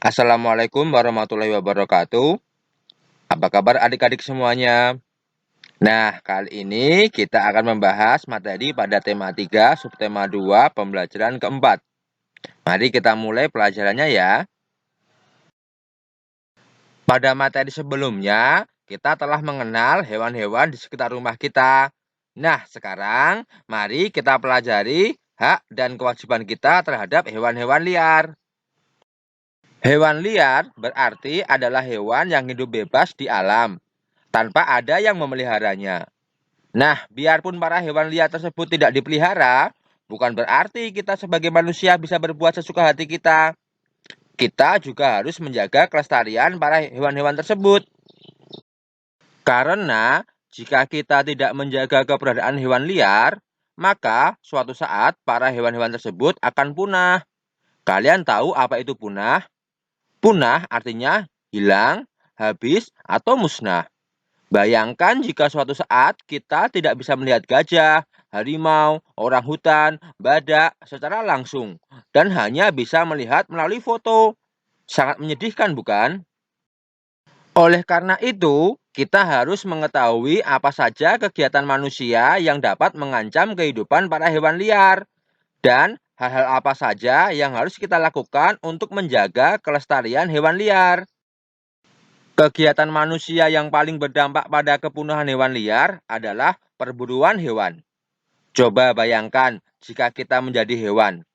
Assalamualaikum warahmatullahi wabarakatuh. Apa kabar adik-adik semuanya? Nah, kali ini kita akan membahas materi pada tema 3, subtema 2, pembelajaran keempat. Mari kita mulai pelajarannya ya. Pada materi sebelumnya, kita telah mengenal hewan-hewan di sekitar rumah kita. Nah, sekarang mari kita pelajari hak dan kewajiban kita terhadap hewan-hewan liar. Hewan liar berarti adalah hewan yang hidup bebas di alam, tanpa ada yang memeliharanya. Nah, biarpun para hewan liar tersebut tidak dipelihara, bukan berarti kita sebagai manusia bisa berbuat sesuka hati kita. Kita juga harus menjaga kelestarian para hewan-hewan tersebut. Karena jika kita tidak menjaga keberadaan hewan liar, maka suatu saat para hewan-hewan tersebut akan punah. Kalian tahu apa itu punah? Punah artinya hilang, habis, atau musnah. Bayangkan jika suatu saat kita tidak bisa melihat gajah, harimau, orang hutan, badak secara langsung, dan hanya bisa melihat melalui foto. Sangat menyedihkan, bukan? Oleh karena itu, kita harus mengetahui apa saja kegiatan manusia yang dapat mengancam kehidupan para hewan liar, dan hal-hal apa saja yang harus kita lakukan untuk menjaga kelestarian hewan liar. Kegiatan manusia yang paling berdampak pada kepunahan hewan liar adalah perburuan hewan. Coba bayangkan jika kita menjadi hewan.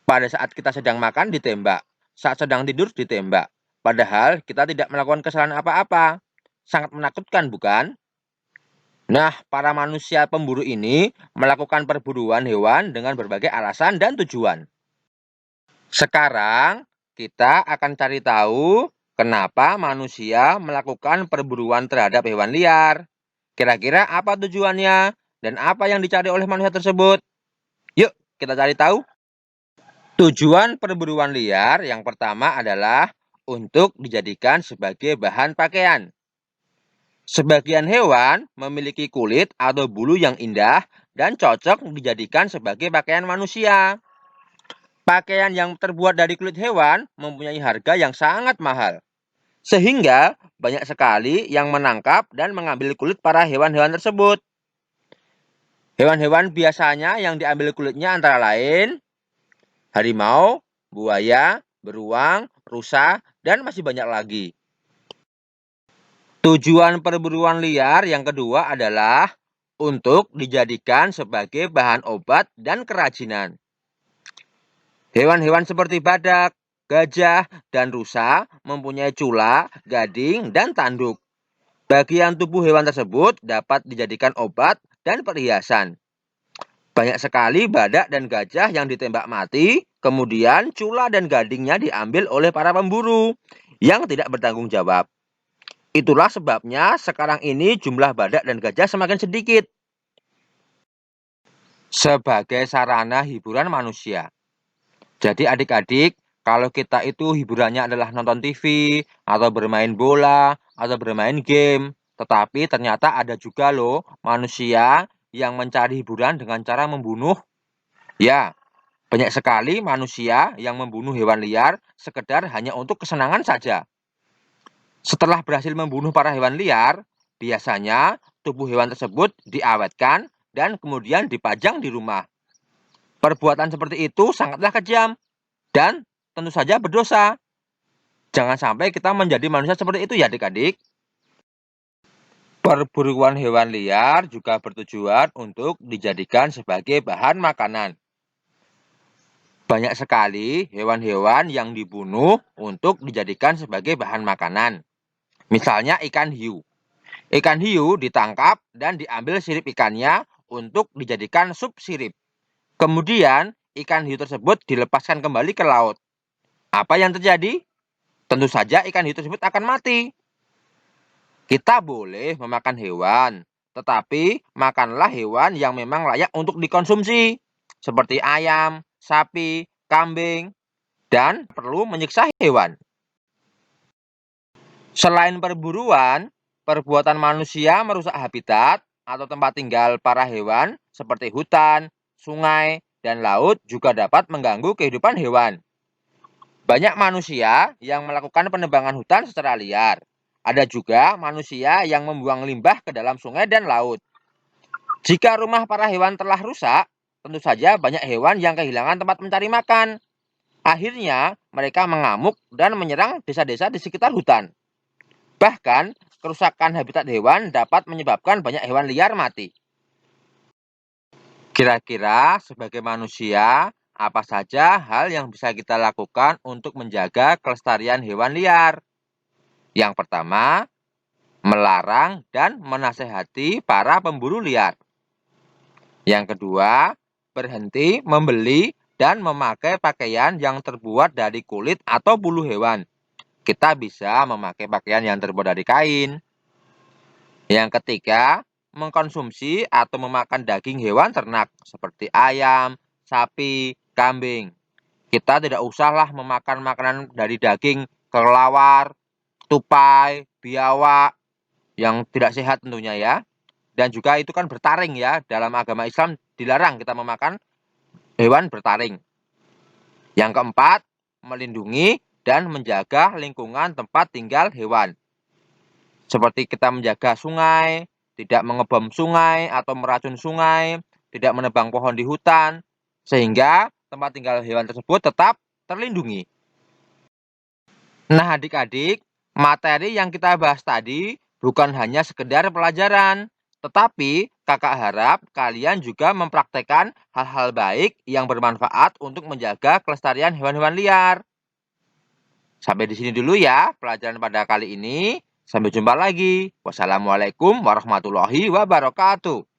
Pada saat kita sedang makan ditembak, saat sedang tidur ditembak. Padahal kita tidak melakukan kesalahan apa-apa. Sangat menakutkan, bukan? Nah, para manusia pemburu ini melakukan perburuan hewan dengan berbagai alasan dan tujuan. Sekarang kita akan cari tahu kenapa manusia melakukan perburuan terhadap hewan liar. Kira-kira apa tujuannya dan apa yang dicari oleh manusia tersebut? Yuk, kita cari tahu. Tujuan perburuan liar yang pertama adalah untuk dijadikan sebagai bahan pakaian. Sebagian hewan memiliki kulit atau bulu yang indah dan cocok dijadikan sebagai pakaian manusia. Pakaian yang terbuat dari kulit hewan mempunyai harga yang sangat mahal. Sehingga banyak sekali yang menangkap dan mengambil kulit para hewan-hewan tersebut. Hewan-hewan biasanya yang diambil kulitnya antara lain harimau, buaya, beruang, rusa, dan masih banyak lagi. Tujuan perburuan liar yang kedua adalah untuk dijadikan sebagai bahan obat dan kerajinan. Hewan-hewan seperti badak, gajah, dan rusa mempunyai cula, gading, dan tanduk. Bagian tubuh hewan tersebut dapat dijadikan obat dan perhiasan. Banyak sekali badak dan gajah yang ditembak mati, kemudian cula dan gadingnya diambil oleh para pemburu yang tidak bertanggung jawab. Itulah sebabnya sekarang ini jumlah badak dan gajah semakin sedikit. Sebagai sarana hiburan manusia. Jadi adik-adik, kalau kita itu hiburannya adalah nonton TV, atau bermain bola, atau bermain game, tetapi ternyata ada juga loh manusia yang mencari hiburan dengan cara membunuh. Ya, banyak sekali manusia yang membunuh hewan liar sekedar hanya untuk kesenangan saja. Setelah berhasil membunuh para hewan liar, biasanya tubuh hewan tersebut diawetkan dan kemudian dipajang di rumah. Perbuatan seperti itu sangatlah kejam dan tentu saja berdosa. Jangan sampai kita menjadi manusia seperti itu ya adik-adik. Perburuan hewan liar juga bertujuan untuk dijadikan sebagai bahan makanan. Banyak sekali hewan-hewan yang dibunuh untuk dijadikan sebagai bahan makanan. Misalnya ikan hiu. Ikan hiu ditangkap dan diambil sirip ikannya untuk dijadikan sup sirip. Kemudian ikan hiu tersebut dilepaskan kembali ke laut. Apa yang terjadi? Tentu saja ikan hiu tersebut akan mati. Kita boleh memakan hewan, tetapi makanlah hewan yang memang layak untuk dikonsumsi, seperti ayam, sapi, kambing, dan perlu menyiksa hewan. Selain perburuan, perbuatan manusia merusak habitat atau tempat tinggal para hewan seperti hutan, sungai, dan laut juga dapat mengganggu kehidupan hewan. Banyak manusia yang melakukan penebangan hutan secara liar. Ada juga manusia yang membuang limbah ke dalam sungai dan laut. Jika rumah para hewan telah rusak, tentu saja banyak hewan yang kehilangan tempat mencari makan. Akhirnya, mereka mengamuk dan menyerang desa-desa di sekitar hutan. Bahkan, kerusakan habitat hewan dapat menyebabkan banyak hewan liar mati. Kira-kira sebagai manusia, apa saja hal yang bisa kita lakukan untuk menjaga kelestarian hewan liar? Yang pertama, melarang dan menasehati para pemburu liar. Yang kedua, berhenti membeli dan memakai pakaian yang terbuat dari kulit atau bulu hewan. Kita bisa memakai pakaian yang terbuat dari kain. Yang ketiga, mengkonsumsi atau memakan daging hewan ternak seperti ayam, sapi, kambing. Kita tidak usahlah memakan makanan dari daging kelelawar, tupai, biawak yang tidak sehat tentunya ya. Dan juga itu kan bertaring ya. Dalam agama Islam dilarang kita memakan hewan bertaring. Yang keempat, melindungi dan menjaga lingkungan tempat tinggal hewan. Seperti kita menjaga sungai, tidak mengebom sungai atau meracun sungai, tidak menebang pohon di hutan, sehingga tempat tinggal hewan tersebut tetap terlindungi. Nah adik-adik, materi yang kita bahas tadi bukan hanya sekedar pelajaran, tetapi kakak harap kalian juga mempraktekkan hal-hal baik yang bermanfaat untuk menjaga kelestarian hewan-hewan liar. Sampai di sini dulu ya pelajaran pada kali ini. Sampai jumpa lagi. Wassalamualaikum warahmatullahi wabarakatuh.